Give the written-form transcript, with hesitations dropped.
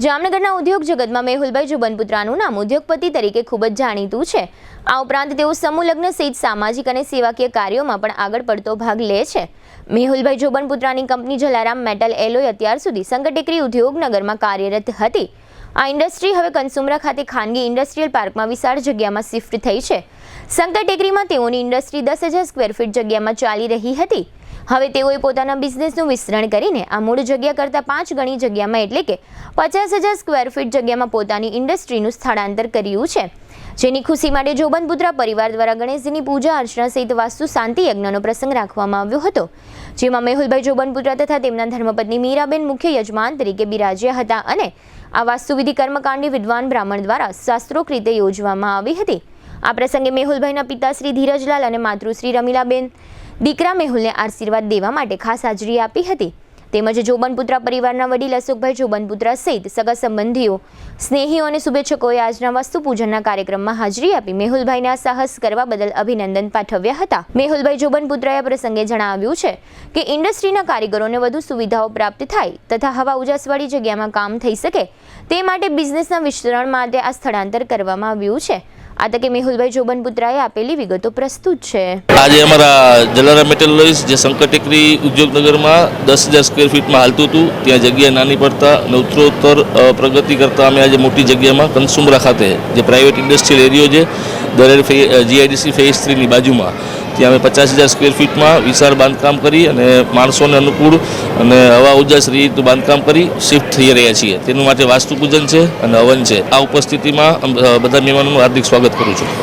જામનગરના ઉદ્યોગ જગતમાં મેહુલભાઈ જોબનપુત્રાનું નામ ઉદ્યોગપતિ તરીકે ખૂબ જ જાણીતું છે। આ ઉપરાંત તેઓ સમૂહ લગ્ન સહિત સામાજિક અને સેવાકીય કાર્યોમાં પણ આગળ પડતો ભાગ લે છે। મેહુલભાઈ જોબનપુત્રાની કંપની જલારામ મેટલ એલોય અત્યાર સુધી સંકટેકરી ઉદ્યોગનગરમાં કાર્યરત હતી। આ ઇન્ડસ્ટ્રી હવે કનસુમરા ખાતે ખાનગી ઇન્ડસ્ટ્રીયલ પાર્કમાં વિશાળ જગ્યામાં શિફ્ટ થઈ છે। સંકટેકરીમાં તેઓની ઇન્ડસ્ટ્રી 10,000 સ્ક્વેર ફીટ જગ્યામાં ચાલી રહી હતી। હવે તેઓએ પોતાના બિઝનેસનું વિસ્તરણ કરીને આ મૂળ જગ્યા કરતાં 5 ગણી જગ્યામાં એટલે કે 50,000 સ્ક્વેર ફીટ જગ્યામાં પોતાની ઇન્ડસ્ટ્રીનું સ્થળાંતર કર્યું છે, જેની ખુશી માટે જોબનપુત્રા પરિવાર દ્વારા ગણેશજીની પૂજા અર્ચના સહિત વાસ્તુ શાંતિ યજ્ઞનો પ્રસંગ રાખવામાં આવ્યો હતો, જેમાં મેહુલભાઈ જોબનપુત્રા તથા તેમના ધર્મપત્ની મીરાબેન મુખ્ય યજમાન તરીકે બિરાજ્યા હતા અને આ વાસ્તુવિધિ કર્મકાંડી વિદ્વાન બ્રાહ્મણ દ્વારા શાસ્ત્રોક્ત રીતે યોજવામાં આવી હતી। આ પ્રસંગે મેહુલભાઈના પિતા શ્રી ધીરજલાલ અને માતૃશ્રી રમીલાબેન દીકરા મેહુલને આશીર્વાદ દેવા માટે ખાસ હાજરી આપી હતી। તેમજ જોબનપુત્રા પરિવારના વડીલ અશોકભાઈ જોબનપુત્રા સહિત સગા સંબંધીઓ, સ્નેહીઓ અને શુભેચ્છકોએ આજના વાસ્તુ પૂજનના કાર્યક્રમમાં હાજરી આપી મેહુલભાઈને આ સાહસ કરવા બદલ અભિનંદન પાઠવ્યા હતા। મેહુલભાઈ જોબનપુત્રાએ પ્રસંગે જણાવ્યું છે કે ઇન્ડસ્ટ્રીના કારીગરોને વધુ સુવિધાઓ પ્રાપ્ત થાય તથા હવા ઉજાસવાળી જગ્યામાં કામ થઈ શકે તે માટે બિઝનેસના વિસ્તરણ માટે આ સ્થળાંતર કરવામાં આવ્યું છે। આ તકે મેહુલભાઈ જોબનપુત્રાએ આપેલી વિગતો પ્રસ્તુત છે। આજે અમારા જલારામ મેટલ લોઈસ જે સંકટેકરી ઉદ્યોગનગરમાં 10,000 સ્ક્વેર ફીટમાં હાલતું હતું, ત્યાં જગ્યા નાની પડતા ઉત્તરોત્તર પ્રગતિ કરતા અમે આજે મોટી જગ્યામાં કનસુમરા ખાતે જે પ્રાઇવેટ ઇન્ડસ્ટ્રીયલ એરિયો છે દરેડ GIDC ફેઝ 3ની બાજુમાં, ત્યાં અમે 50,000 સ્ક્વેર ફીટમાં વિશાળ બાંધકામ કરી અને માણસોને અનુકૂળ અને હવા ઉજાસ રીતનું બાંધકામ કરી શિફ્ટ થઈ રહ્યા છીએ। તેનું માટે વાસ્તુ પૂજન છે અને હવન છે। આ ઉપસ્થિતિમાં બધા મહેમાનોનું હાર્દિક સ્વાગત કરું છું।